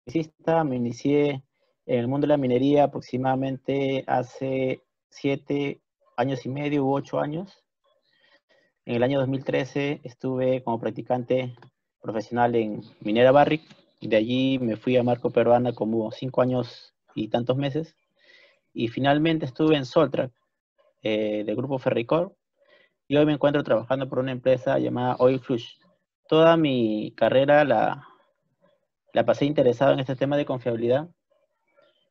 electricista, me inicié en el mundo de la minería aproximadamente hace 7 años y medio u 8 años. En el año 2013 estuve como practicante profesional en Minera Barrick. De allí me fui a Marco Peruana como 5 años y tantos meses. Y finalmente estuve en Soltrack, del grupo Ferricor. Y hoy me encuentro trabajando por una empresa llamada Oil Flush. Toda mi carrera la pasé interesado en este tema de confiabilidad.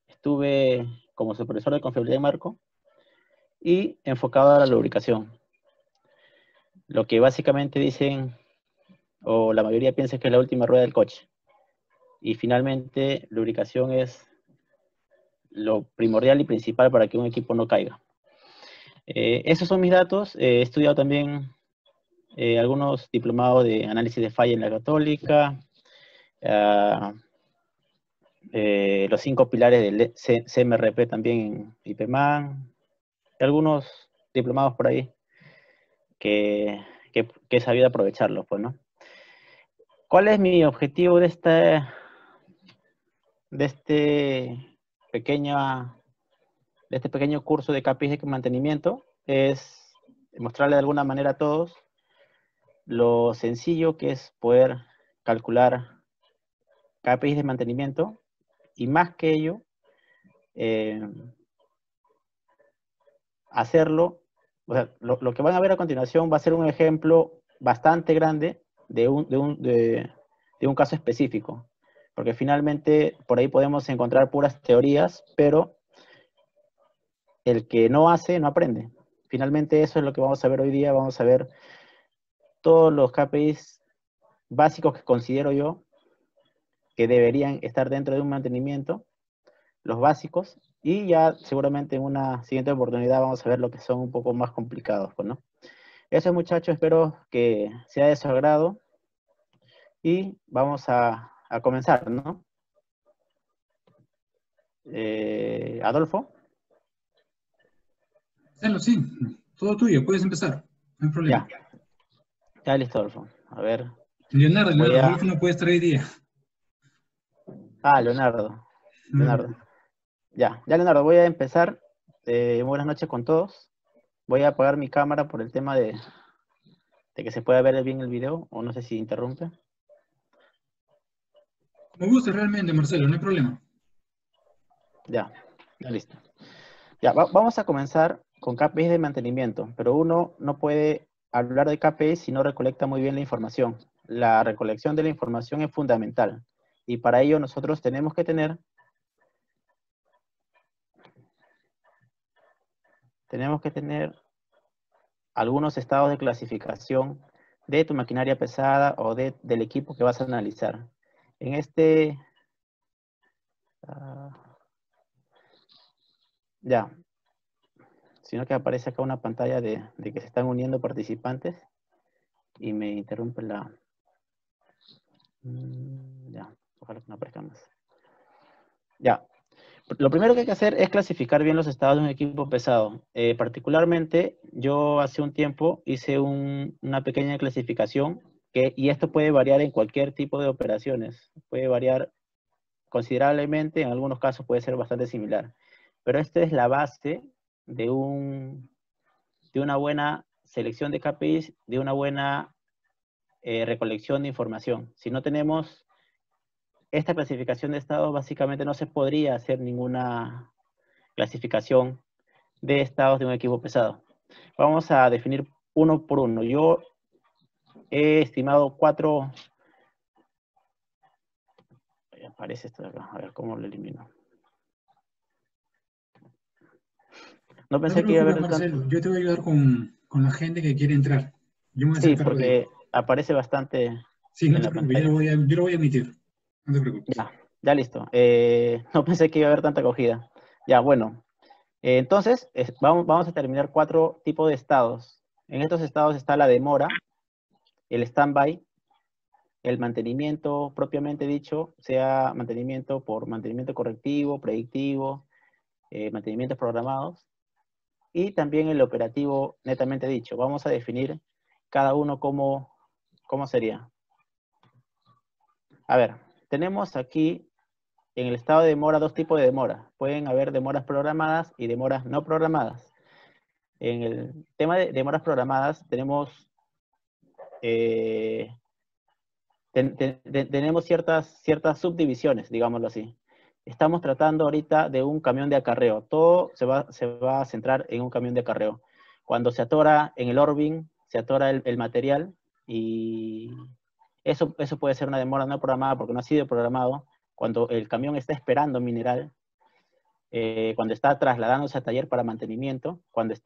Estuve como supervisor de confiabilidad en Marco y enfocado a la lubricación. Lo que básicamente dicen, o la mayoría piensa que es la última rueda del coche. Y finalmente, lubricación es lo primordial y principal para que un equipo no caiga. Esos son mis datos. He estudiado también algunos diplomados de análisis de falla en la Católica, los 5 pilares del CMRP también en IPMAN, algunos diplomados por ahí que he sabido aprovecharlos, pues, ¿no? ¿Cuál es mi objetivo de este pequeño curso de KPIs de mantenimiento? Es mostrarle de alguna manera a todos lo sencillo que es poder calcular KPIs de mantenimiento, y más que ello, hacerlo, o sea, lo que van a ver a continuación va a ser un ejemplo bastante grande de un caso específico, porque finalmente por ahí podemos encontrar puras teorías, pero el que no hace, no aprende. Finalmente eso es lo que vamos a ver hoy día. Vamos a ver todos los KPIs básicos que considero yo que deberían estar dentro de un mantenimiento, los básicos, y ya seguramente en una siguiente oportunidad vamos a ver lo que son un poco más complicados, pues, ¿no? Eso, muchachos, espero que sea de su agrado y vamos a comenzar, ¿no? Adolfo. Marcelo, sí, todo tuyo, puedes empezar, no hay problema. Ya listo, Adolfo. A ver. Leonardo, Adolfo no puede estar hoy día. Ah, Leonardo. Ya, Leonardo, voy a empezar. Buenas noches con todos. Voy a apagar mi cámara por el tema de que se pueda ver bien el video, o no sé si interrumpe. Me gusta realmente, Marcelo, no hay problema. Ya listo. Ya, vamos a comenzar con KPIs de mantenimiento, pero uno no puede hablar de KPIs si no recolecta muy bien la información. La recolección de la información es fundamental, y para ello nosotros tenemos que tener algunos estados de clasificación de tu maquinaria pesada o del equipo que vas a analizar. En este... sino que aparece acá una pantalla de que se están uniendo participantes y me interrumpe la... Ya, ojalá que no aparezca más. Ya. Lo primero que hay que hacer es clasificar bien los estados de un equipo pesado. Particularmente, yo hace un tiempo hice una pequeña clasificación, y esto puede variar en cualquier tipo de operaciones. Puede variar considerablemente, en algunos casos puede ser bastante similar. Pero esta es la base de una buena selección de KPIs, de una buena recolección de información. Si no tenemos esta clasificación de estados, básicamente no se podría hacer ninguna clasificación de estados de un equipo pesado. Vamos a definir uno por uno. Yo he estimado 4. Aparece esto de acá. A ver cómo lo elimino. No pensé que iba a haber Marcelo, yo te voy a ayudar con la gente que quiere entrar. Yo me voy a Sí, hacer cargo de porque ello. aparece bastante Sí, no en te la preocupes, yo pantalla. lo voy a emitir. No te preocupes. Ya listo. No pensé que iba a haber tanta acogida. Ya, bueno. Entonces, vamos a terminar 4 tipos de estados. En estos estados está la demora, el stand-by, el mantenimiento propiamente dicho, sea mantenimiento por mantenimiento correctivo, predictivo, mantenimientos programados, y también el operativo netamente dicho. Vamos a definir cada uno cómo sería. A ver, tenemos aquí en el estado de demora dos tipos de demora. Pueden haber demoras programadas y demoras no programadas. En el tema de demoras programadas tenemos, tenemos ciertas subdivisiones, digámoslo así. Estamos tratando ahorita de un camión de acarreo. Todo se va a centrar en un camión de acarreo. Cuando se atora en el Orbing, se atora el material y eso puede ser una demora no programada porque no ha sido programado. Cuando el camión está esperando mineral, cuando está trasladándose a taller para mantenimiento, cuando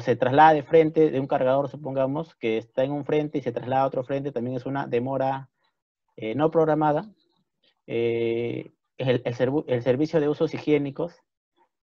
se traslada de frente de un cargador, supongamos, que está en un frente y se traslada a otro frente, también es una demora no programada. Es el servicio de usos higiénicos.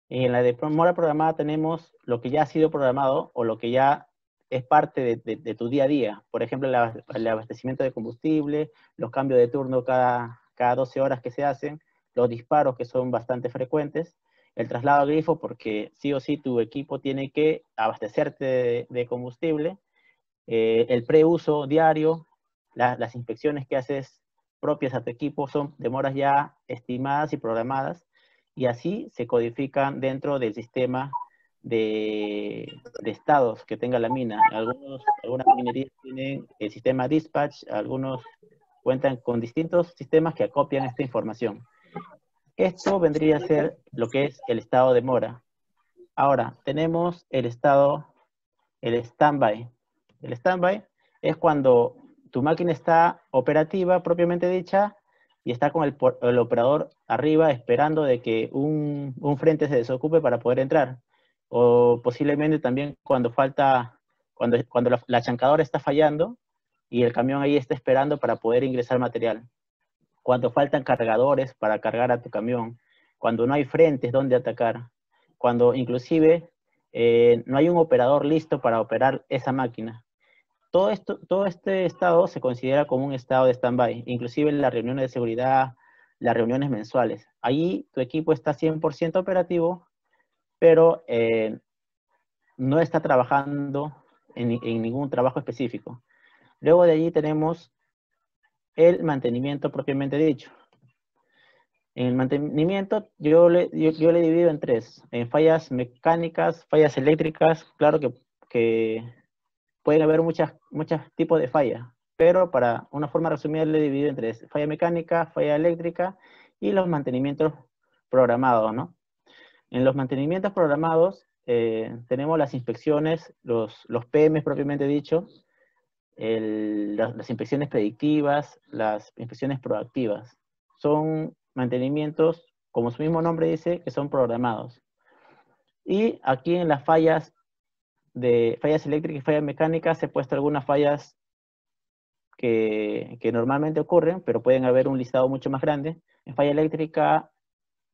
Y en la demora programada tenemos lo que ya ha sido programado o lo que ya es parte de tu día a día. Por ejemplo, el abastecimiento de combustible, los cambios de turno cada 12 horas que se hacen, los disparos que son bastante frecuentes, el traslado a grifo porque sí o sí tu equipo tiene que abastecerte de combustible, el preuso diario, las inspecciones que haces propias a tu equipo son demoras ya estimadas y programadas, y así se codifican dentro del sistema de estados que tenga la mina. Algunas minerías tienen el sistema dispatch, algunos cuentan con distintos sistemas que acopian esta información. Esto vendría a ser lo que es el estado de mora. Ahora, tenemos el standby. El standby es cuando tu máquina está operativa, propiamente dicha, y está con el operador arriba esperando de que un frente se desocupe para poder entrar. O posiblemente también cuando la chancadora está fallando y el camión ahí está esperando para poder ingresar material. Cuando faltan cargadores para cargar a tu camión. Cuando no hay frentes donde atacar. Cuando inclusive no hay un operador listo para operar esa máquina. Todo este estado se considera como un estado de stand-by, inclusive las reuniones de seguridad, las reuniones mensuales. Ahí tu equipo está 100% operativo, pero no está trabajando en ningún trabajo específico. Luego de allí tenemos el mantenimiento propiamente dicho. En el mantenimiento yo le divido en tres, en fallas mecánicas, fallas eléctricas, claro que pueden haber muchos tipos de fallas, pero para una forma resumida le divido en tres, falla mecánica, falla eléctrica y los mantenimientos programados, ¿no? En los mantenimientos programados tenemos las inspecciones, los PM propiamente dicho, las inspecciones predictivas, las inspecciones proactivas. Son mantenimientos, como su mismo nombre dice, que son programados. Y aquí en las fallas eléctricas y fallas mecánicas he puesto algunas fallas que normalmente ocurren, pero pueden haber un listado mucho más grande. En falla eléctrica,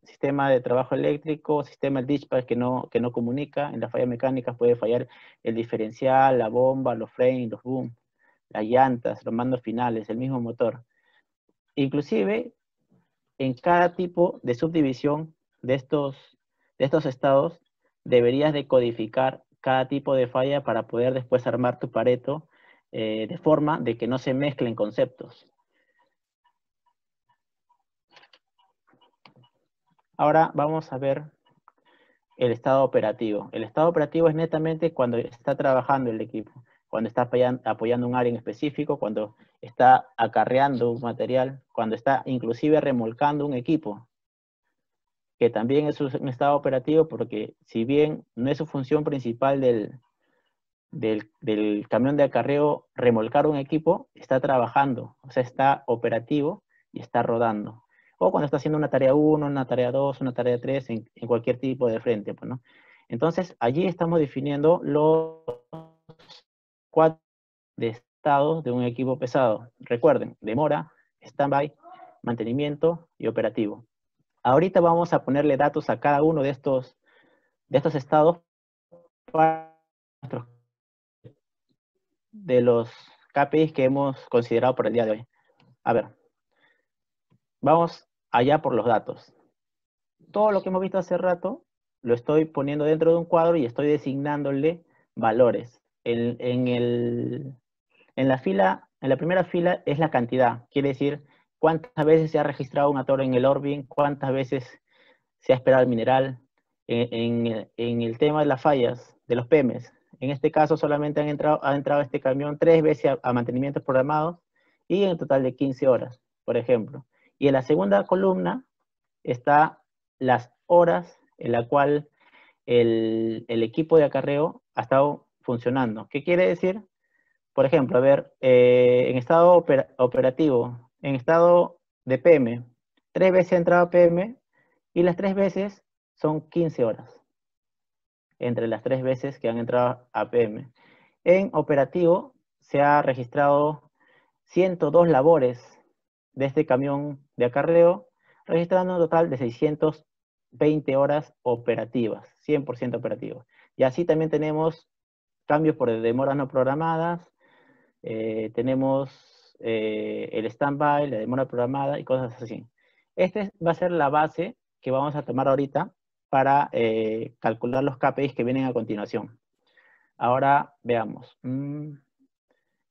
sistema de trabajo eléctrico, sistema de dispatch que no comunica. En las fallas mecánicas puede fallar el diferencial, la bomba, los frames, los boom, las llantas, los mandos finales, el mismo motor. Inclusive, en cada tipo de subdivisión de estos estados, deberías de codificar cada tipo de falla para poder después armar tu Pareto de forma de que no se mezclen conceptos. Ahora vamos a ver el estado operativo. El estado operativo es netamente cuando está trabajando el equipo, cuando está apoyando un área en específico, cuando está acarreando un material, cuando está inclusive remolcando un equipo, que también es un estado operativo porque si bien no es su función principal del camión de acarreo remolcar un equipo, está trabajando, o sea, está operativo y está rodando. O cuando está haciendo una tarea 1, una tarea 2, una tarea 3, en cualquier tipo de frente, pues, ¿no? Entonces, allí estamos definiendo los 4 estados de un equipo pesado. Recuerden, demora, stand-by, mantenimiento y operativo. Ahorita vamos a ponerle datos a cada uno de estos estados para de los KPIs que hemos considerado por el día de hoy. A ver, vamos allá por los datos. Todo lo que hemos visto hace rato lo estoy poniendo dentro de un cuadro y estoy designándole valores. En la primera fila es la cantidad, quiere decir cuántas veces se ha registrado un atoro en el Orbin, cuántas veces se ha esperado el mineral. En el tema de las fallas, de los PEMES, en este caso solamente ha entrado este camión 3 veces a mantenimientos programados y en total de 15 horas, por ejemplo. Y en la segunda columna está las horas en la cual el equipo de acarreo ha estado funcionando. ¿Qué quiere decir? Por ejemplo, a ver, en estado operativo, en estado de PM, 3 veces ha entrado PM y las 3 veces son 15 horas. Entre las 3 veces que han entrado a PM. En operativo se ha registrado 102 labores de este camión de acarreo, registrando un total de 620 horas operativas, 100% operativas. Y así también tenemos cambios por demoras no programadas, tenemos el stand-by, la demora programada y cosas así. Esta va a ser la base que vamos a tomar ahorita para calcular los KPIs que vienen a continuación. Ahora veamos.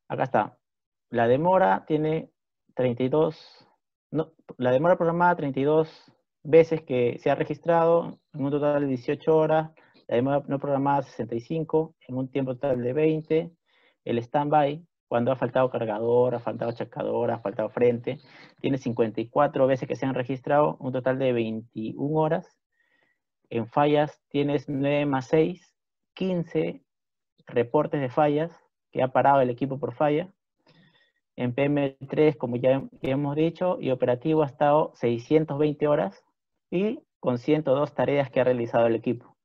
Acá está. La demora tiene 32, no, la demora programada 32 veces que se ha registrado, en un total de 18 horas. La demora no programada 65, en un tiempo total de 20. El stand-by, cuando ha faltado cargador, ha faltado checador, ha faltado frente, tiene 54 veces que se han registrado, un total de 21 horas. En fallas tienes 9 más 6, 15 reportes de fallas que ha parado el equipo por falla. En PM3, como ya hemos dicho, y operativo ha estado 620 horas y con 102 tareas que ha realizado el equipo.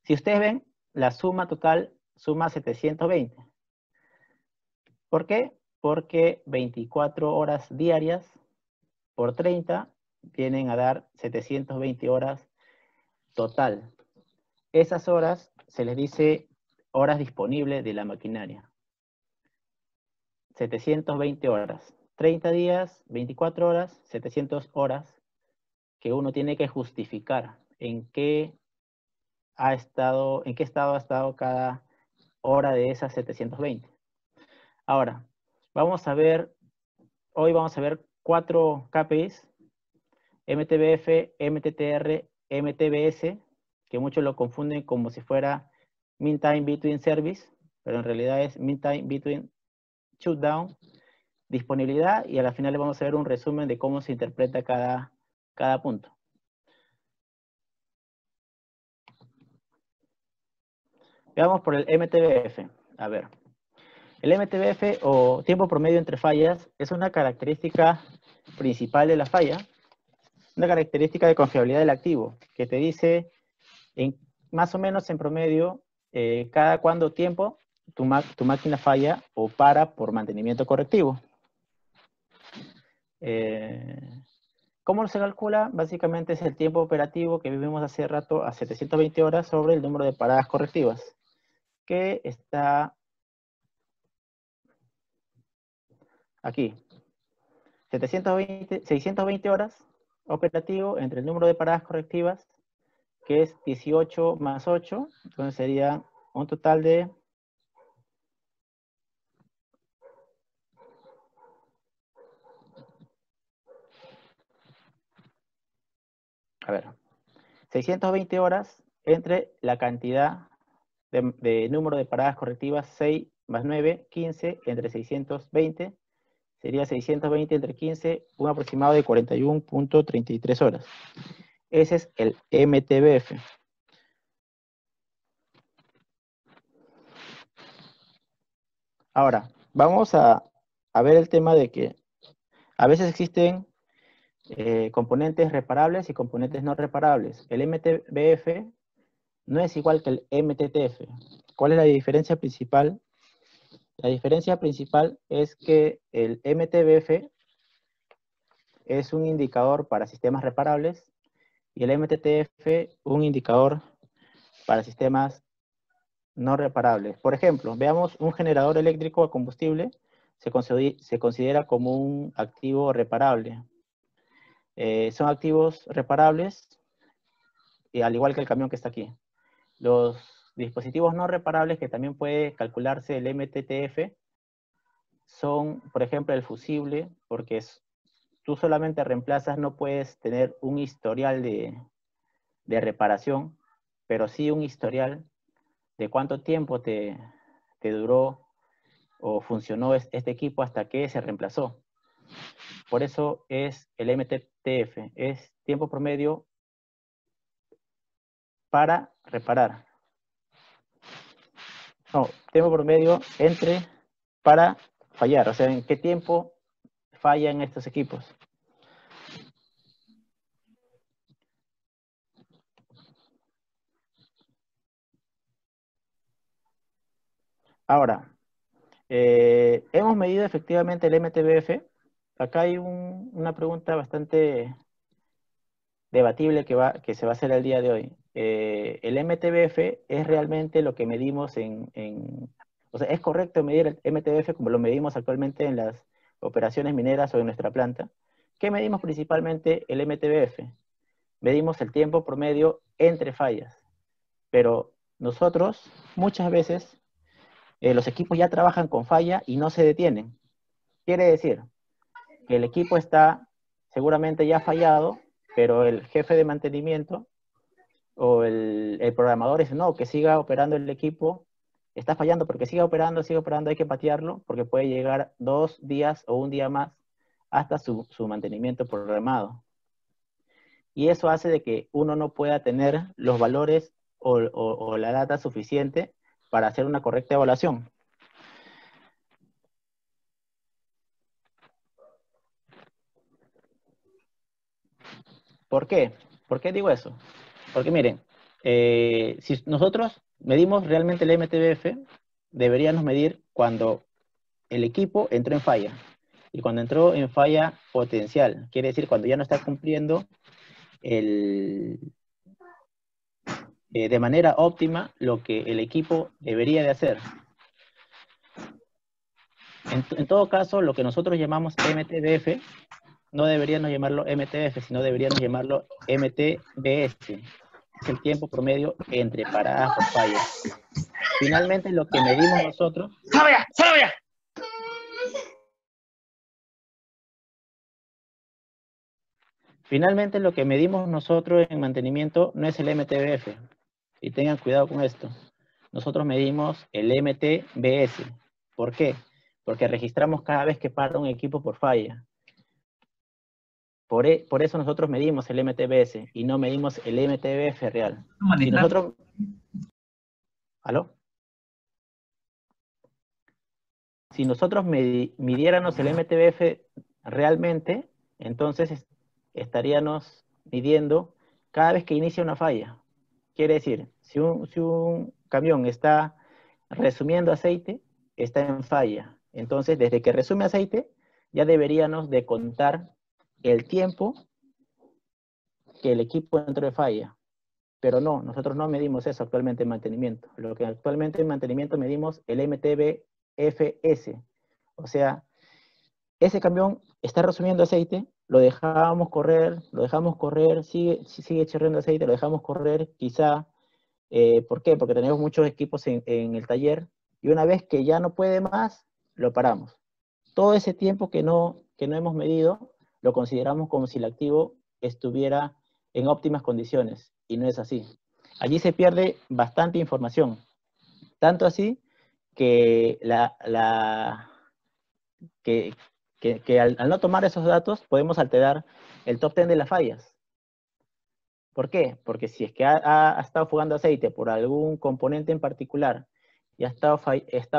Si ustedes ven, la suma total suma 720. ¿Por qué? Porque 24 horas diarias por 30 vienen a dar 720 horas total. Esas horas se les dice horas disponibles de la maquinaria. 720 horas. 30 días, 24 horas, 700 horas que uno tiene que justificar en qué estado ha estado cada hora de esas 720. Ahora, hoy vamos a ver 4 KPIs, MTBF, MTTR, MTBS, que muchos lo confunden como si fuera Mean Time Between Service, pero en realidad es Mean Time Between Shutdown, disponibilidad, y a la final vamos a ver un resumen de cómo se interpreta cada punto. Veamos por el MTBF. A ver, el MTBF o tiempo promedio entre fallas es una característica principal de la falla, una característica de confiabilidad del activo, que te dice más o menos en promedio cada cuánto tiempo tu máquina falla o para por mantenimiento correctivo. ¿Cómo se calcula? Básicamente es el tiempo operativo que vivimos hace rato a 720 horas sobre el número de paradas correctivas, que está aquí. 620 horas operativo entre el número de paradas correctivas, que es 18 más 8, entonces sería un total de 620 horas entre la cantidad de número de paradas correctivas, 6 más 9, 15, entre 620, sería 620 entre 15, un aproximado de 41.33 horas. Ese es el MTBF. Ahora, vamos a ver el tema de que a veces existen componentes reparables y componentes no reparables. El MTBF no es igual que el MTTF. ¿Cuál es la diferencia principal? La diferencia principal es que el MTBF es un indicador para sistemas reparables y el MTTF un indicador para sistemas no reparables. Por ejemplo, veamos un generador eléctrico a combustible, se considera como un activo reparable. Son activos reparables, y al igual que el camión que está aquí. Los dispositivos no reparables, que también puede calcularse el MTTF, son, por ejemplo, el fusible, porque tú solamente reemplazas, no puedes tener un historial de reparación, pero sí un historial de cuánto tiempo te duró o funcionó este equipo hasta que se reemplazó. Por eso es el MTTF, es tiempo promedio para reparar. No, tiempo promedio para fallar, o sea, en qué tiempo fallan estos equipos. Ahora, hemos medido efectivamente el MTBF. Acá hay una pregunta bastante debatible que se va a hacer el día de hoy. El MTBF es realmente lo que medimos o sea, ¿es correcto medir el MTBF como lo medimos actualmente en las operaciones mineras o en nuestra planta? ¿Qué medimos principalmente el MTBF? Medimos el tiempo promedio entre fallas, pero nosotros muchas veces los equipos ya trabajan con falla y no se detienen. Quiere decir que el equipo está seguramente ya fallado, pero el jefe de mantenimiento o el programador dice, no, que siga operando el equipo, está fallando porque sigue operando, hay que patearlo, porque puede llegar 2 días o un día más hasta su mantenimiento programado. Y eso hace de que uno no pueda tener los valores o la data suficiente para hacer una correcta evaluación. ¿Por qué? ¿Por qué digo eso? Porque miren, si nosotros medimos realmente el MTBF, deberíamos medir cuando el equipo entró en falla. Y cuando entró en falla potencial, quiere decir cuando ya no está cumpliendo de manera óptima lo que el equipo debería de hacer. En todo caso, lo que nosotros llamamos MTBF, no deberíamos llamarlo MTBF, sino deberíamos llamarlo MTBS. Es el tiempo promedio entre paradas por fallas. Finalmente, lo que medimos nosotros... ¡Salve! Finalmente, lo que medimos nosotros en mantenimiento no es el MTBF. Y tengan cuidado con esto. Nosotros medimos el MTBS. ¿Por qué? Porque registramos cada vez que para un equipo por falla. Por eso nosotros medimos el MTBS y no medimos el MTBF real. Si nosotros... ¿Aló? Si nosotros midiéramos el MTBF realmente, entonces estaríamos midiendo cada vez que inicia una falla. Quiere decir, si un camión está resumiendo aceite, está en falla. Entonces, desde que resume aceite, ya deberíamos de contar el tiempo que el equipo entró de falla. Pero no, nosotros no medimos eso actualmente en mantenimiento. Lo que actualmente en mantenimiento medimos el MTBFS. O sea, ese camión está resumiendo aceite, lo dejamos correr, sigue chorreando aceite, lo dejamos correr, quizá, ¿por qué? Porque tenemos muchos equipos en el taller, y una vez que ya no puede más, lo paramos. Todo ese tiempo que no hemos medido, lo consideramos como si el activo estuviera en óptimas condiciones, y no es así. Allí se pierde bastante información, tanto así que al no tomar esos datos podemos alterar el top 10 de las fallas. ¿Por qué? Porque si es que ha estado fugando aceite por algún componente en particular y está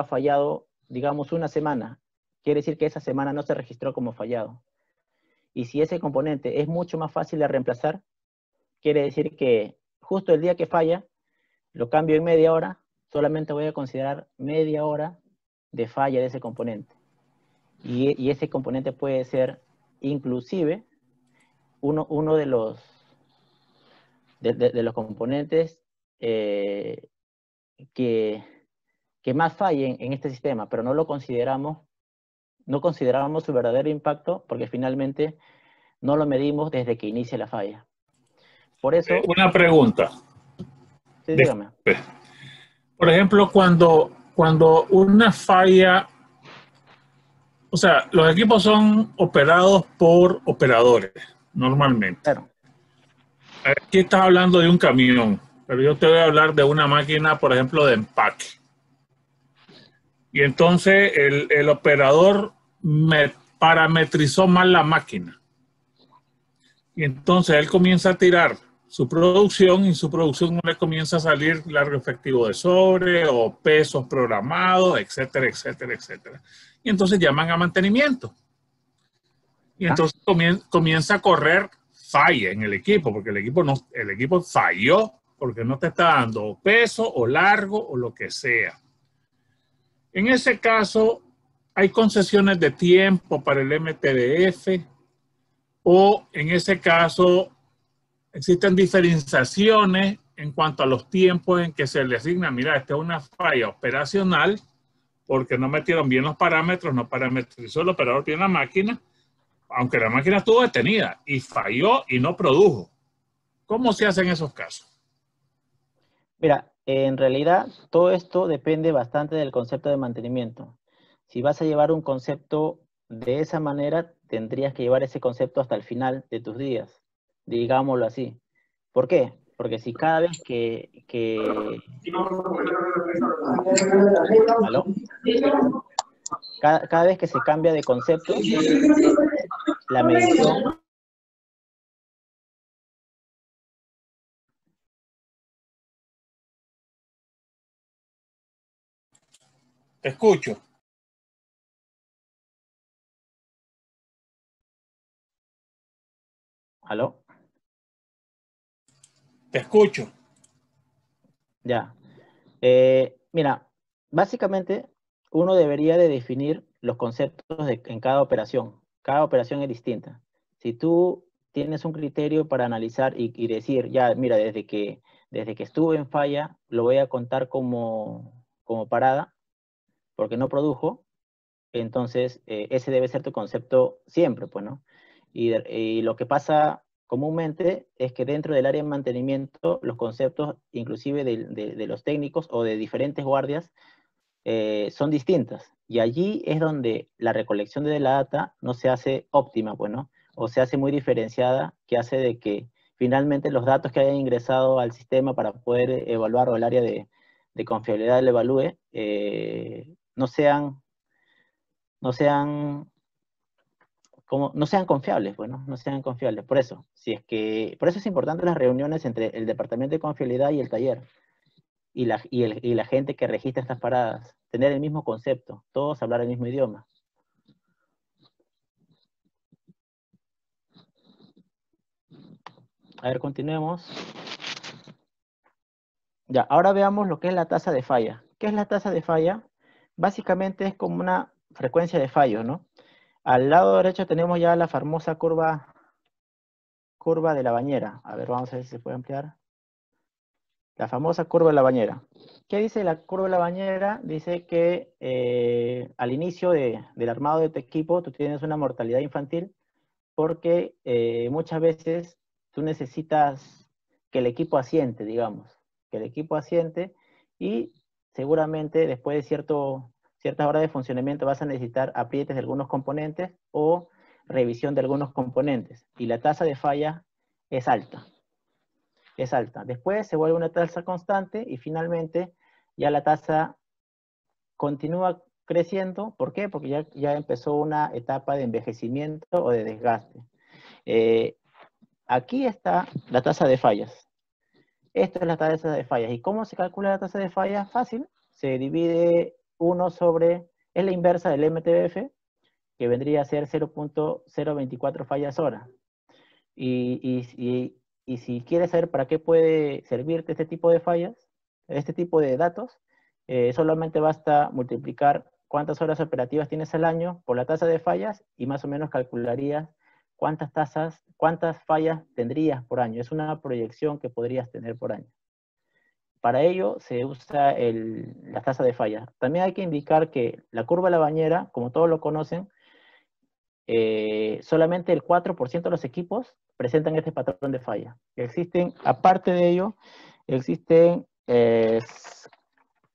fallado, digamos, una semana, quiere decir que esa semana no se registró como fallado. Y si ese componente es mucho más fácil de reemplazar, quiere decir que justo el día que falla, lo cambio en media hora, solamente voy a considerar media hora de falla de ese componente. Y ese componente puede ser inclusive uno de los componentes que más fallen en este sistema, pero no consideramos su verdadero impacto porque finalmente no lo medimos desde que inicia la falla. Por eso... Una pregunta. Sí, dígame. Por ejemplo, cuando una falla O sea, los equipos son operados por operadores, normalmente. Claro. Aquí estás hablando de un camión, pero yo te voy a hablar de una máquina, por ejemplo, de empaque. Y entonces el operador parametrizó mal la máquina. Y entonces él comienza a tirar su producción y su producción no le comienza a salir largo efectivo de sobre o pesos programados, etcétera, etcétera, etcétera. Y entonces llaman a mantenimiento. Y entonces comienza a correr falla en el equipo, porque el equipo falló porque no te está dando peso o largo o lo que sea. En ese caso, hay concesiones de tiempo para el MTDF o en ese caso existen diferenciaciones en cuanto a los tiempos en que se le asigna. Mira, esta es una falla operacional porque no metieron bien los parámetros, no parametrizó el operador bien la máquina, aunque la máquina estuvo detenida y falló y no produjo. ¿Cómo se hace en esos casos? Mira, en realidad todo esto depende bastante del concepto de mantenimiento. Si vas a llevar un concepto de esa manera, tendrías que llevar ese concepto hasta el final de tus días, digámoslo así. ¿Por qué? Porque si cada vez ¿Aló? Cada vez que se cambia de concepto, la medición... Te escucho. ¿Aló? Te escucho. Ya. Mira, básicamente uno debería de definir los conceptos en cada operación. Cada operación es distinta. Si tú tienes un criterio para analizar y decir, ya, mira, desde que estuve en falla, lo voy a contar como parada, porque no produjo, entonces ese debe ser tu concepto siempre, pues, ¿no? Y lo que pasa comúnmente es que dentro del área de mantenimiento, los conceptos, inclusive de los técnicos o de diferentes guardias, son distintas. Y allí es donde la recolección de la data no se hace óptima, pues, ¿no? O se hace muy diferenciada, que hace de que finalmente los datos que hayan ingresado al sistema para poder evaluar o el área de confiabilidad lo evalúe, no sean confiables, bueno, no sean confiables. Por eso, por eso es importante las reuniones entre el departamento de confiabilidad y el taller, y la gente que registra estas paradas, tener el mismo concepto, todos hablar el mismo idioma. A ver, continuemos. Ya, ahora veamos lo que es la tasa de falla. ¿Qué es la tasa de falla? Básicamente es como una frecuencia de fallo, ¿no? Al lado derecho tenemos ya la famosa curva de la bañera. A ver, vamos a ver si se puede ampliar. La famosa curva de la bañera. ¿Qué dice la curva de la bañera? Dice que al inicio del armado de tu equipo tú tienes una mortalidad infantil porque muchas veces tú necesitas que el equipo asiente, digamos, que el equipo asiente y seguramente después de ciertas horas de funcionamiento vas a necesitar aprietes de algunos componentes o revisión de algunos componentes y la tasa de falla es alta. Es alta. Después se vuelve una tasa constante y finalmente ya la tasa continúa creciendo. ¿Por qué? Porque ya empezó una etapa de envejecimiento o de desgaste. Aquí está la tasa de fallas. Esta es la tasa de fallas. ¿Y cómo se calcula la tasa de fallas? Fácil. Se divide 1 sobre, es la inversa del MTBF, que vendría a ser 0.024 fallas hora. Y si quieres saber para qué puede servirte este tipo de fallas, este tipo de datos, solamente basta multiplicar cuántas horas operativas tienes al año por la tasa de fallas y más o menos calcularías cuántas fallas tendrías por año. Es una proyección que podrías tener por año. Para ello se usa la tasa de fallas. También hay que indicar que la curva de la bañera, como todos lo conocen, solamente el 4% de los equipos presentan este patrón de falla. Existen, aparte de ello, existen,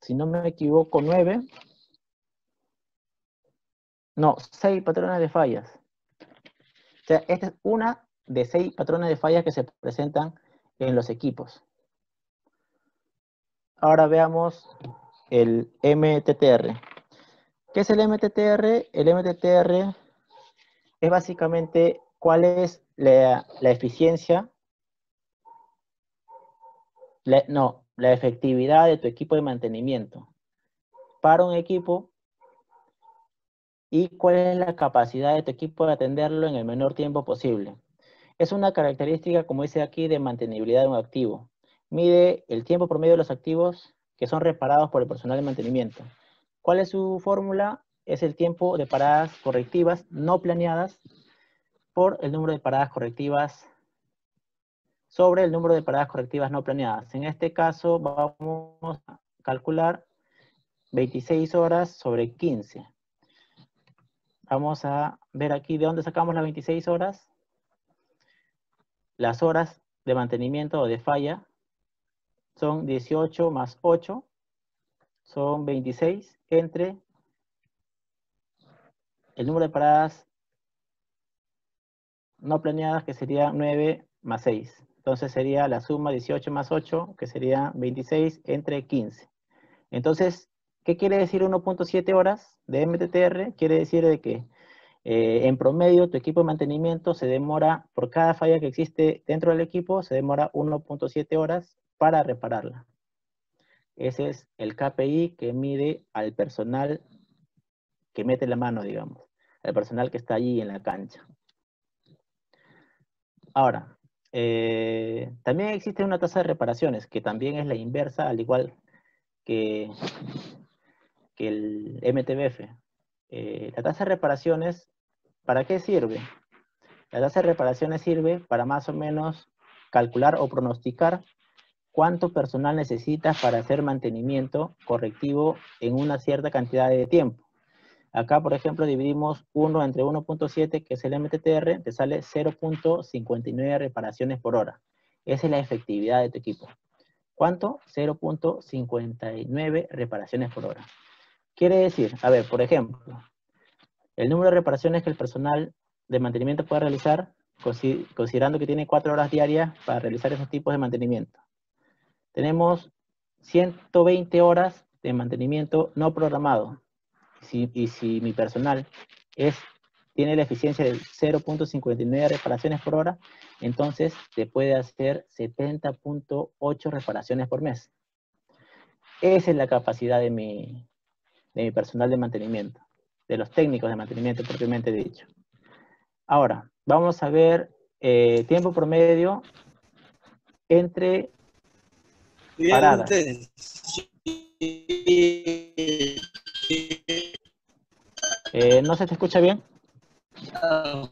si no me equivoco, 9 No, 6 patrones de fallas. O sea, esta es una de 6 patrones de fallas que se presentan en los equipos. Ahora veamos el MTTR. ¿Qué es el MTTR? El MTTR es básicamente cuál es la eficiencia, la efectividad de tu equipo de mantenimiento para un equipo y cuál es la capacidad de tu equipo de atenderlo en el menor tiempo posible. Es una característica, como dice aquí, de mantenibilidad de un activo. Mide el tiempo promedio de los activos que son reparados por el personal de mantenimiento. ¿Cuál es su fórmula? Es el tiempo de paradas correctivas no planeadas por el número de paradas correctivas sobre el número de paradas correctivas no planeadas. En este caso vamos a calcular 26 horas sobre 15. Vamos a ver aquí de dónde sacamos las 26 horas. Las horas de mantenimiento o de falla son 18 más 8, son 26, entre el número de paradas no planeadas, que sería 9 más 6. Entonces sería la suma 18 más 8, que sería 26, entre 15. Entonces, ¿qué quiere decir 1.7 horas de MTTR? Quiere decir de que en promedio tu equipo de mantenimiento se demora, por cada falla que existe dentro del equipo, se demora 1.7 horas para repararla. Ese es el KPI que mide al personal que mete la mano, digamos, al personal que está allí en la cancha. Ahora, también existe una tasa de reparaciones, que también es la inversa, al igual que el MTBF. La tasa de reparaciones, ¿para qué sirve? La tasa de reparaciones sirve para más o menos calcular o pronosticar cuánto personal necesitas para hacer mantenimiento correctivo en una cierta cantidad de tiempo. Acá, por ejemplo, dividimos 1 entre 1.7, que es el MTTR, te sale 0.59 reparaciones por hora. Esa es la efectividad de tu equipo. ¿Cuánto? 0.59 reparaciones por hora. Quiere decir, a ver, por ejemplo, el número de reparaciones que el personal de mantenimiento puede realizar, considerando que tiene 4 horas diarias para realizar esos tipos de mantenimiento. Tenemos 120 horas de mantenimiento no programado. Y si mi personal tiene la eficiencia de 0.59 reparaciones por hora, entonces se puede hacer 70.8 reparaciones por mes. Esa es la capacidad de mi personal de mantenimiento, de los técnicos de mantenimiento propiamente dicho. Ahora, vamos a ver tiempo promedio entre paradas. ¿No se te escucha bien? No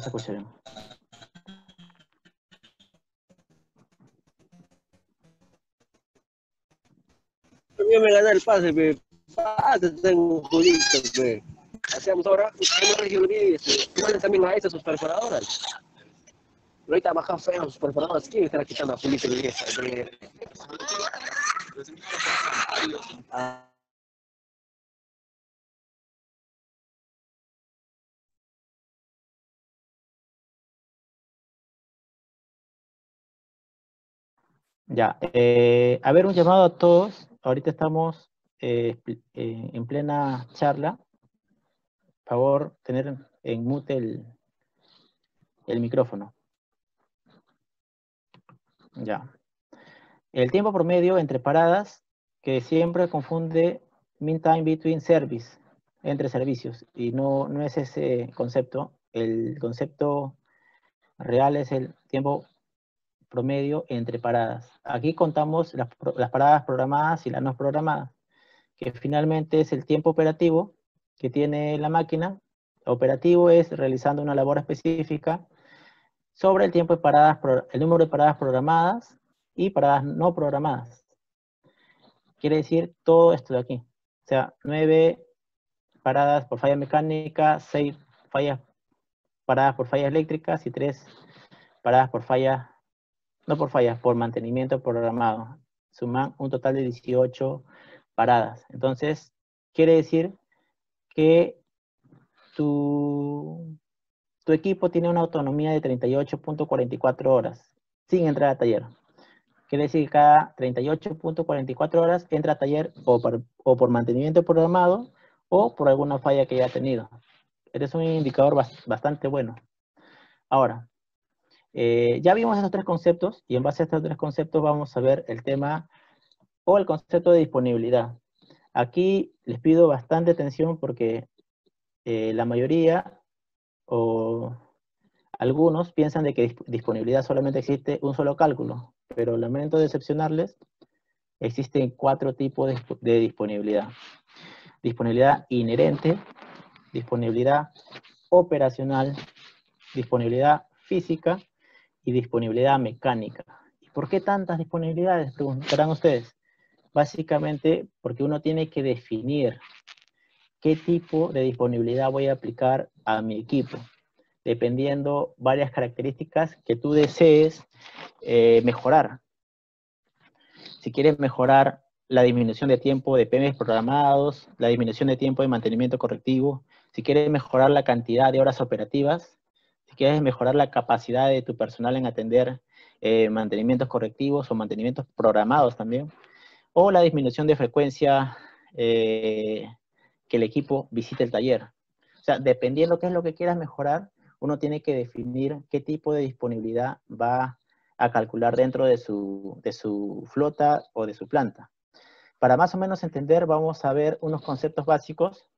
se escucha bien. Yo me gané el pase, pe. Tengo un julito, pe. Hacíamos ahora, hemos región y también a esas sus perforadoras. Pero ahorita bajan feo sus perforadoras. ¿Quién estará quitando a Julito de esa? Ya, a ver, un llamado a todos. Ahorita estamos en plena charla. Por favor, tener en mute el micrófono. Ya. El tiempo promedio entre paradas, que siempre confunde mean time between service, entre servicios, y no es ese concepto. El concepto real es el tiempo promedio entre paradas. Aquí contamos las paradas programadas y las no programadas, que finalmente es el tiempo operativo que tiene la máquina. Operativo es realizando una labor específica sobre el tiempo de paradas, el número de paradas programadas y paradas no programadas. Quiere decir todo esto de aquí. O sea, 9 paradas por falla mecánica, 6 paradas por fallas eléctricas y 3 paradas por fallas, no por fallas, por mantenimiento programado. Suman un total de 18 paradas. Entonces, quiere decir que tu equipo tiene una autonomía de 38.44 horas sin entrar a taller. Quiere decir que cada 38.44 horas entra a taller o por mantenimiento programado o por alguna falla que haya tenido. Este es un indicador bastante bueno. Ahora, ya vimos estos tres conceptos y en base a estos tres conceptos vamos a ver el tema o el concepto de disponibilidad. Aquí les pido bastante atención porque la mayoría o algunos piensan de que disponibilidad solamente existe un solo cálculo, pero lamento decepcionarles, existen 4 tipos de disponibilidad. Disponibilidad inherente, disponibilidad operacional, disponibilidad física y disponibilidad mecánica. ¿Y por qué tantas disponibilidades? Preguntarán ustedes. Básicamente porque uno tiene que definir qué tipo de disponibilidad voy a aplicar a mi equipo, dependiendo varias características que tú desees mejorar. Si quieres mejorar la disminución de tiempo de PMs programados, la disminución de tiempo de mantenimiento correctivo, si quieres mejorar la cantidad de horas operativas, si quieres mejorar la capacidad de tu personal en atender mantenimientos correctivos o mantenimientos programados también, o la disminución de frecuencia que el equipo visite el taller. O sea, dependiendo qué es lo que quieras mejorar, uno tiene que definir qué tipo de disponibilidad va a calcular dentro de su flota o de su planta. Para más o menos entender, vamos a ver unos conceptos básicos.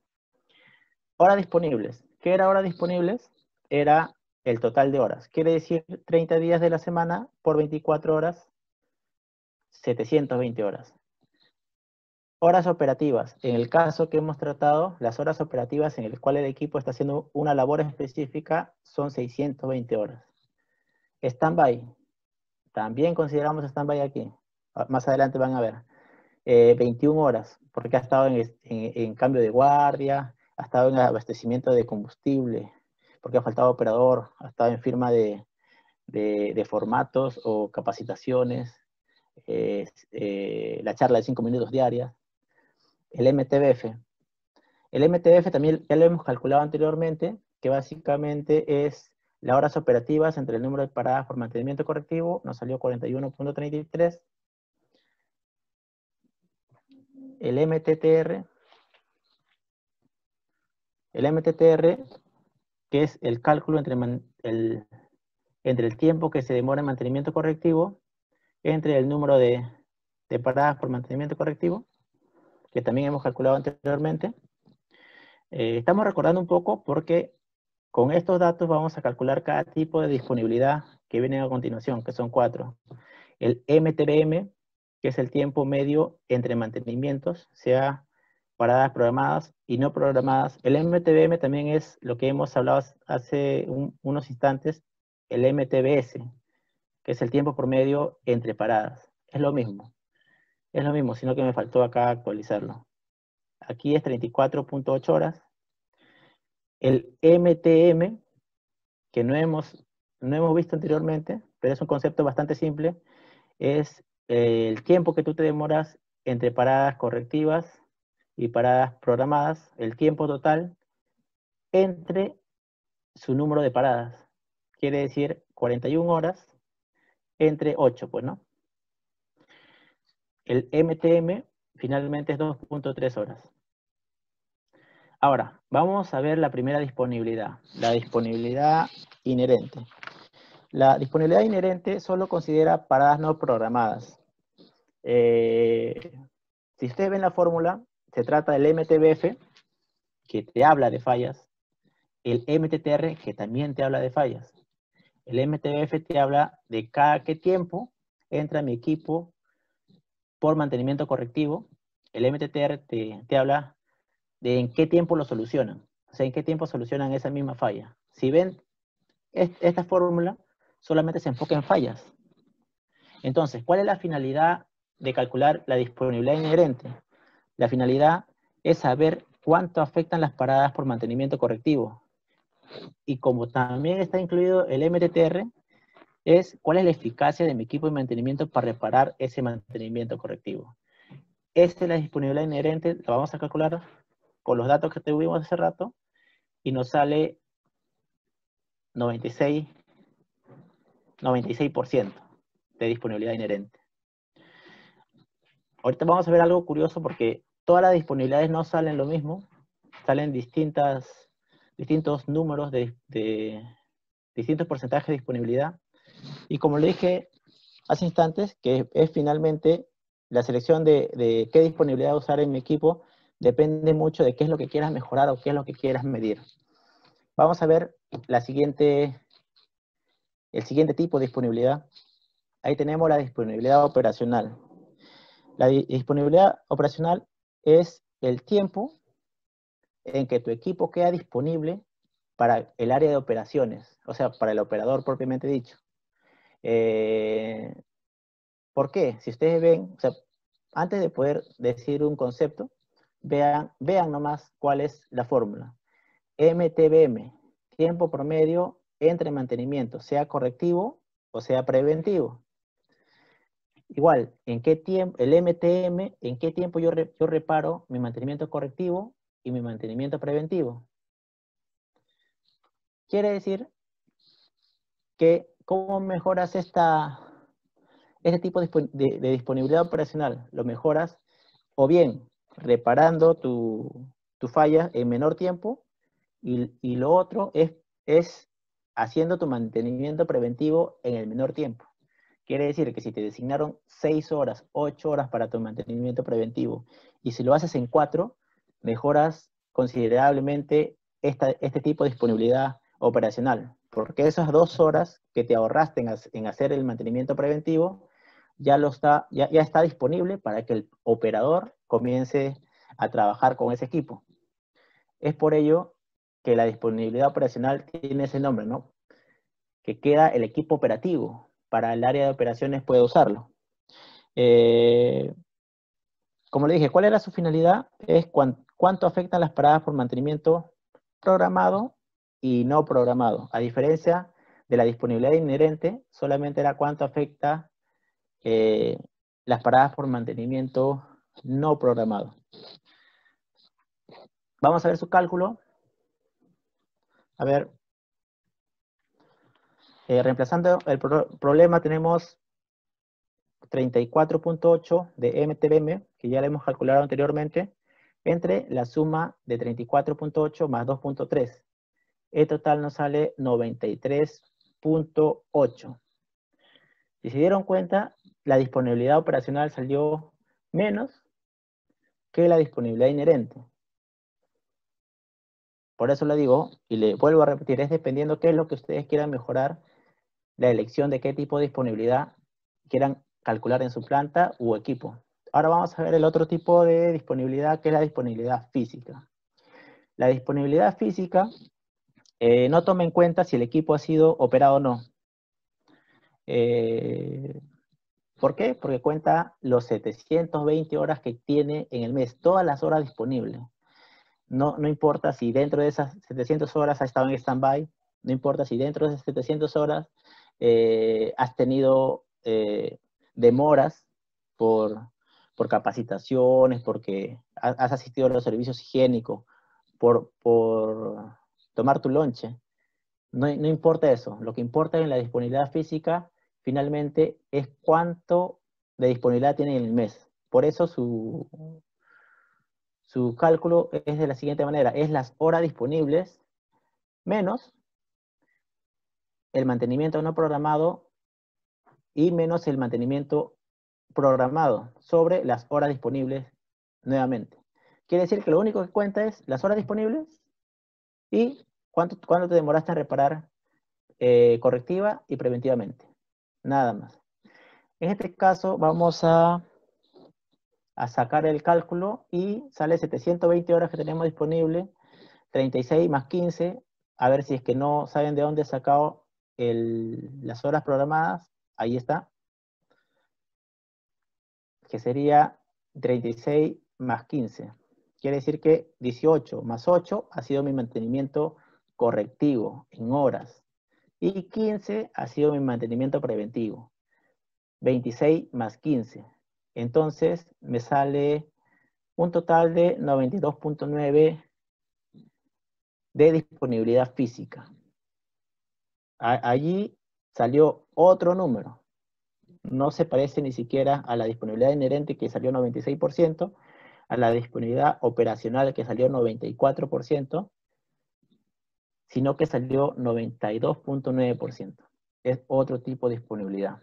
Horas disponibles. ¿Qué era horas disponibles? Era el total de horas. Quiere decir 30 días de la semana por 24 horas, 720 horas. Horas operativas. En el caso que hemos tratado, las horas operativas en el cual el equipo está haciendo una labor específica son 620 horas. Stand-by. También consideramos stand-by aquí. Más adelante van a ver. 21 horas, porque ha estado en cambio de guardia, ha estado en abastecimiento de combustible, porque ha faltado operador, ha estado en firma de formatos o capacitaciones, la charla de 5 minutos diarias. El MTBF. El MTBF también ya lo hemos calculado anteriormente, que básicamente es las horas operativas entre el número de paradas por mantenimiento correctivo, nos salió 41.33. El MTTR, que es el cálculo entre el tiempo que se demora en mantenimiento correctivo, entre el número de paradas por mantenimiento correctivo, que también hemos calculado anteriormente. Estamos recordando un poco porque con estos datos vamos a calcular cada tipo de disponibilidad que viene a continuación, que son 4. El MTBM, que es el tiempo medio entre mantenimientos, sea paradas programadas y no programadas. El MTBM también es lo que hemos hablado hace unos instantes, el MTBS, que es el tiempo promedio entre paradas. Es lo mismo, sino que me faltó acá actualizarlo. Aquí es 34.8 horas. El MTM, que no hemos visto anteriormente, pero es un concepto bastante simple, es el tiempo que tú te demoras entre paradas correctivas y paradas programadas, el tiempo total entre su número de paradas. Quiere decir 41 horas entre 8, pues, ¿no? El MTM finalmente es 2.3 horas. Ahora, vamos a ver la primera disponibilidad, la disponibilidad inherente. La disponibilidad inherente solo considera paradas no programadas. Si ustedes ven la fórmula, se trata del MTBF, que te habla de fallas, el MTTR, que también te habla de fallas. El MTBF te habla de cada qué tiempo entra mi equipo por mantenimiento correctivo. El MTTR te habla de en qué tiempo lo solucionan. O sea, en qué tiempo solucionan esa misma falla. Si ven, esta fórmula solamente se enfoca en fallas. Entonces, ¿cuál es la finalidad de calcular la disponibilidad inherente? La finalidad es saber cuánto afectan las paradas por mantenimiento correctivo. Y como también está incluido el MTTR, es cuál es la eficacia de mi equipo de mantenimiento para reparar ese mantenimiento correctivo. esta es la disponibilidad inherente, la vamos a calcular con los datos que tuvimos hace rato, y nos sale 96% de disponibilidad inherente. Ahorita vamos a ver algo curioso porque todas las disponibilidades no salen lo mismo, salen distintos números de distintos porcentajes de disponibilidad. Y como le dije hace instantes, que es finalmente la selección de qué disponibilidad usar en mi equipo, depende mucho de qué es lo que quieras mejorar o qué es lo que quieras medir. Vamos a ver el siguiente tipo de disponibilidad. Ahí tenemos la disponibilidad operacional. La disponibilidad operacional es el tiempo en que tu equipo queda disponible para el área de operaciones, o sea, para el operador propiamente dicho. ¿Por qué? Si ustedes ven, o sea, antes de poder decir un concepto, vean nomás cuál es la fórmula. MTBM, tiempo promedio entre mantenimiento, sea correctivo o sea preventivo. Igual, ¿en qué tiempo, el MTM, en qué tiempo yo reparo mi mantenimiento correctivo y mi mantenimiento preventivo? Quiere decir que ¿cómo mejoras este tipo de disponibilidad operacional? Lo mejoras o bien reparando tu falla en menor tiempo y lo otro es haciendo tu mantenimiento preventivo en el menor tiempo. Quiere decir que si te designaron 6 horas, 8 horas para tu mantenimiento preventivo, y si lo haces en 4, mejoras considerablemente este tipo de disponibilidad operacional, porque esas 2 horas que te ahorraste en hacer el mantenimiento preventivo, ya está disponible para que el operador comience a trabajar con ese equipo. Es por ello que la disponibilidad operacional tiene ese nombre, ¿no? Que queda el equipo operativo. Para el área de operaciones puede usarlo. Como le dije, ¿cuál era su finalidad? Es cuánto afectan las paradas por mantenimiento programado y no programado. A diferencia de la disponibilidad inherente, solamente era cuánto afecta las paradas por mantenimiento no programado. Vamos a ver su cálculo. A ver, reemplazando el problema tenemos 34.8 de MTBM, que ya lo hemos calculado anteriormente, entre la suma de 34.8 más 2.3. El total nos sale 93.8. Si se dieron cuenta, la disponibilidad operacional salió menos que la disponibilidad inherente. Por eso le digo, y le vuelvo a repetir, es dependiendo qué es lo que ustedes quieran mejorar, la elección de qué tipo de disponibilidad quieran calcular en su planta u equipo. Ahora vamos a ver el otro tipo de disponibilidad, que es la disponibilidad física. La disponibilidad física no toma en cuenta si el equipo ha sido operado o no. ¿Por qué? Porque cuenta los 720 horas que tiene en el mes, todas las horas disponibles. No importa si dentro de esas 700 horas ha estado en stand-by, no importa si dentro de esas 700 horas has tenido demoras por capacitaciones, porque has asistido a los servicios higiénicos, por tomar tu lonche. No importa eso. Lo que importa en la disponibilidad física, finalmente, es cuánto de disponibilidad tiene en el mes. Por eso su cálculo es de la siguiente manera. Es las horas disponibles menos el mantenimiento no programado y menos el mantenimiento programado sobre las horas disponibles nuevamente. Quiere decir que lo único que cuenta es las horas disponibles y cuánto te demoraste en reparar correctiva y preventivamente. Nada más. En este caso vamos a sacar el cálculo y sale 720 horas que tenemos disponible, 36 más 15, a ver si es que no saben de dónde he sacado las horas programadas, ahí está, que sería 36 más 15. Quiere decir que 18 más 8 ha sido mi mantenimiento correctivo en horas. Y 15 ha sido mi mantenimiento preventivo. 26 más 15. Entonces me sale un total de 92.9 de disponibilidad física. Allí salió otro número. No se parece ni siquiera a la disponibilidad inherente, que salió 96%, a la disponibilidad operacional, que salió 94%, sino que salió 92.9%. Es otro tipo de disponibilidad.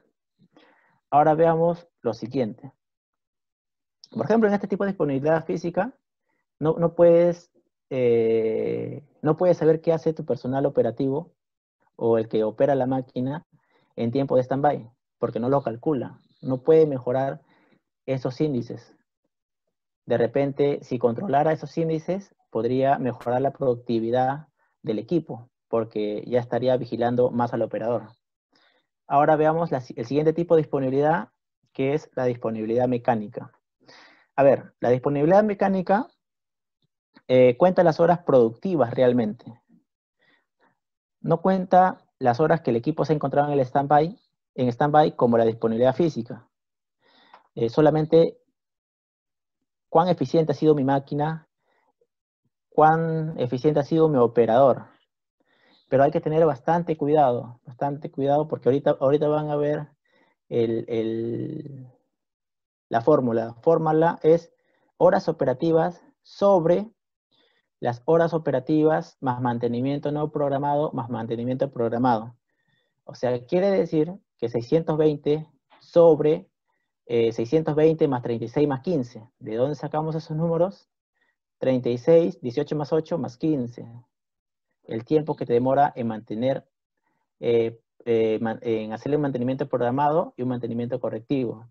Ahora veamos lo siguiente. Por ejemplo, en este tipo de disponibilidad física, no puedes saber qué hace tu personal operativo o el que opera la máquina en tiempo de stand-by, porque no lo calcula. No puede mejorar esos índices. De repente, si controlara esos índices, podría mejorar la productividad del equipo, porque ya estaría vigilando más al operador. Ahora veamos el siguiente tipo de disponibilidad, que es la disponibilidad mecánica. A ver, la disponibilidad mecánica cuenta las horas productivas realmente. No cuenta las horas que el equipo se ha encontrado en stand-by como la disponibilidad física. Solamente cuán eficiente ha sido mi máquina, cuán eficiente ha sido mi operador. Pero hay que tener bastante cuidado porque ahorita van a ver la fórmula. La fórmula es horas operativas sobre las horas operativas más mantenimiento no programado más mantenimiento programado. O sea, quiere decir que 620 sobre 620 más 36 más 15. ¿De dónde sacamos esos números? 36, 18 más 8 más 15. El tiempo que te demora en mantener, en hacerle un mantenimiento programado y un mantenimiento correctivo.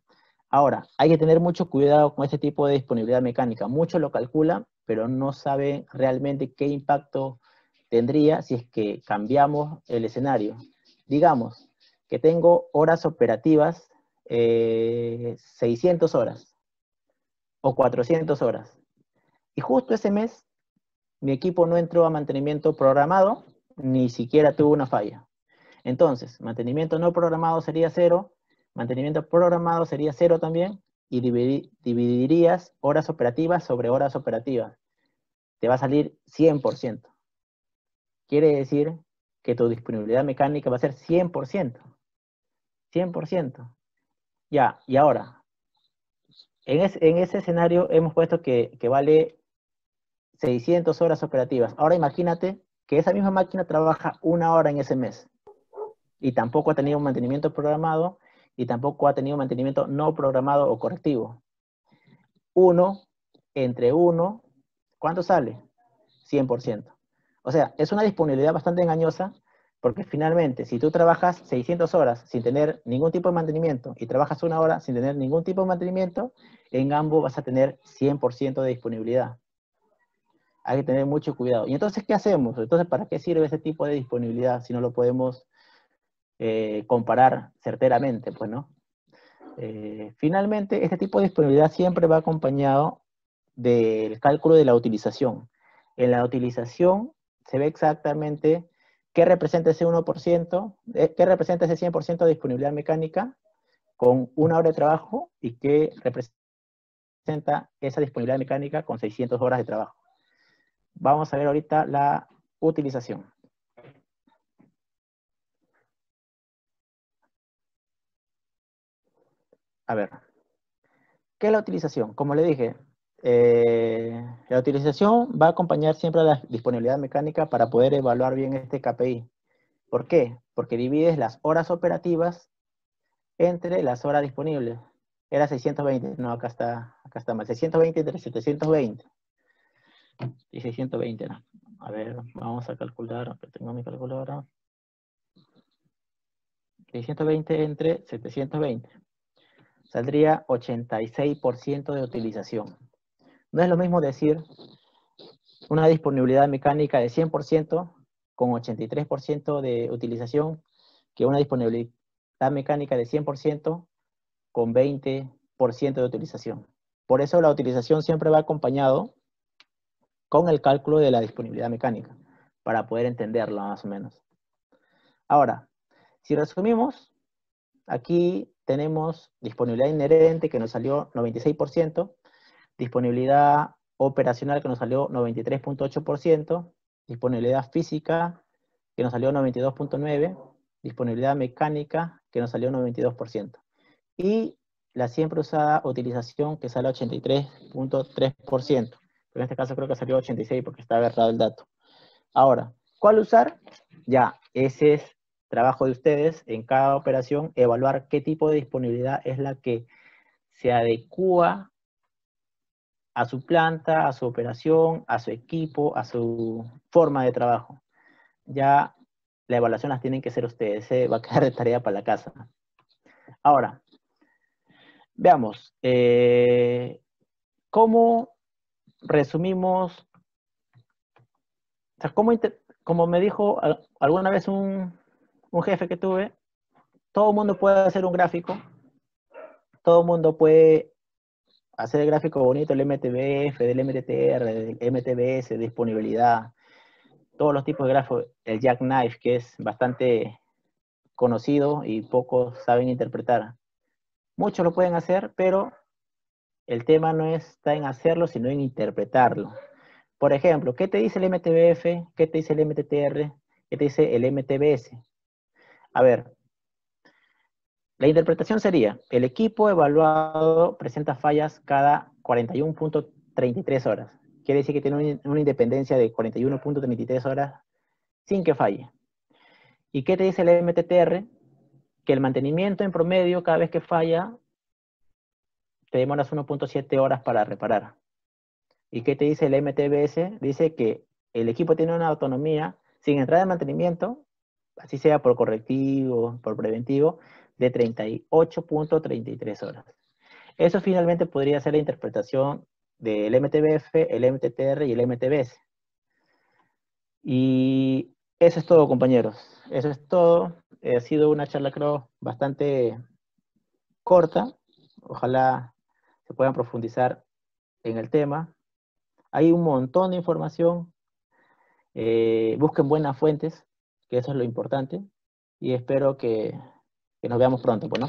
Ahora, hay que tener mucho cuidado con este tipo de disponibilidad mecánica. Muchos lo calculan, pero no saben realmente qué impacto tendría si es que cambiamos el escenario. Digamos que tengo horas operativas, 600 horas o 400 horas. Y justo ese mes, mi equipo no entró a mantenimiento programado, ni siquiera tuvo una falla. Entonces, mantenimiento no programado sería 0, mantenimiento programado sería 0 también, y dividirías horas operativas sobre horas operativas. Te va a salir 100%. Quiere decir que tu disponibilidad mecánica va a ser 100%. 100%. Ya, y ahora, en ese escenario hemos puesto que vale 600 horas operativas. Ahora imagínate que esa misma máquina trabaja 1 hora en ese mes y tampoco ha tenido un mantenimiento programado y tampoco ha tenido mantenimiento no programado o correctivo. 1 entre 1, ¿cuánto sale? 100%. O sea, es una disponibilidad bastante engañosa porque finalmente, si tú trabajas 600 horas sin tener ningún tipo de mantenimiento y trabajas 1 hora sin tener ningún tipo de mantenimiento, en ambos vas a tener 100% de disponibilidad. Hay que tener mucho cuidado. ¿Y entonces qué hacemos? Entonces, ¿para qué sirve ese tipo de disponibilidad si no lo podemos comparar certeramente? Pues, ¿no? Finalmente, este tipo de disponibilidad siempre va acompañado del cálculo de la utilización. En la utilización se ve exactamente qué representa ese 1%, qué representa ese 100% de disponibilidad mecánica con 1 hora de trabajo y qué representa esa disponibilidad mecánica con 600 horas de trabajo. Vamos a ver ahorita la utilización. A ver, ¿qué es la utilización? Como le dije, la utilización va a acompañar siempre a la disponibilidad mecánica para poder evaluar bien este KPI. ¿Por qué? Porque divides las horas operativas entre las horas disponibles. Era 620, no, acá está mal. 620 entre 720. Y 620 era. A ver, vamos a calcular, aunque tengo mi calculadora. 620 entre 720. Saldría 86% de utilización. No es lo mismo decir una disponibilidad mecánica de 100% con 83% de utilización que una disponibilidad mecánica de 100% con 20% de utilización. Por eso la utilización siempre va acompañado con el cálculo de la disponibilidad mecánica, para poder entenderlo más o menos. Ahora, si resumimos, aquí tenemos disponibilidad inherente que nos salió 96%, disponibilidad operacional que nos salió 93.8%, disponibilidad física que nos salió 92.9%, disponibilidad mecánica que nos salió 92%. Y la siempre usada utilización que sale 83.3%. En este caso creo que salió 86 porque está agarrado el dato. Ahora, ¿cuál usar? Ya, ese es trabajo de ustedes en cada operación, evaluar qué tipo de disponibilidad es la que se adecua a su planta, a su operación, a su equipo, a su forma de trabajo. Ya la evaluación las tienen que hacer ustedes, se va a quedar de tarea para la casa. Ahora, veamos, ¿cómo resumimos? O sea, como me dijo alguna vez un jefe que tuve, todo el mundo puede hacer un gráfico, todo el mundo puede hacer el gráfico bonito, el MTBF, del MTTR, del MTBS, disponibilidad, todos los tipos de gráficos, el Jackknife, que es bastante conocido y pocos saben interpretar. Muchos lo pueden hacer, pero el tema no está en hacerlo, sino en interpretarlo. Por ejemplo, ¿qué te dice el MTBF? ¿Qué te dice el MTTR? ¿Qué te dice el MTBS? A ver, la interpretación sería, el equipo evaluado presenta fallas cada 41.33 horas. Quiere decir que tiene una independencia de 41.33 horas sin que falle. ¿Y qué te dice el MTTR? Que el mantenimiento en promedio, cada vez que falla, te demoras 1.7 horas para reparar. ¿Y qué te dice el MTBS? Dice que el equipo tiene una autonomía, sin entrar en mantenimiento, así sea por correctivo, por preventivo, de 38.33 horas. Eso finalmente podría ser la interpretación del MTBF, el MTTR y el MTBS. Y eso es todo, compañeros. Eso es todo. Ha sido una charla, creo, bastante corta. Ojalá se puedan profundizar en el tema. Hay un montón de información. Busquen buenas fuentes, que eso es lo importante. Y espero que nos veamos pronto, pues, ¿no?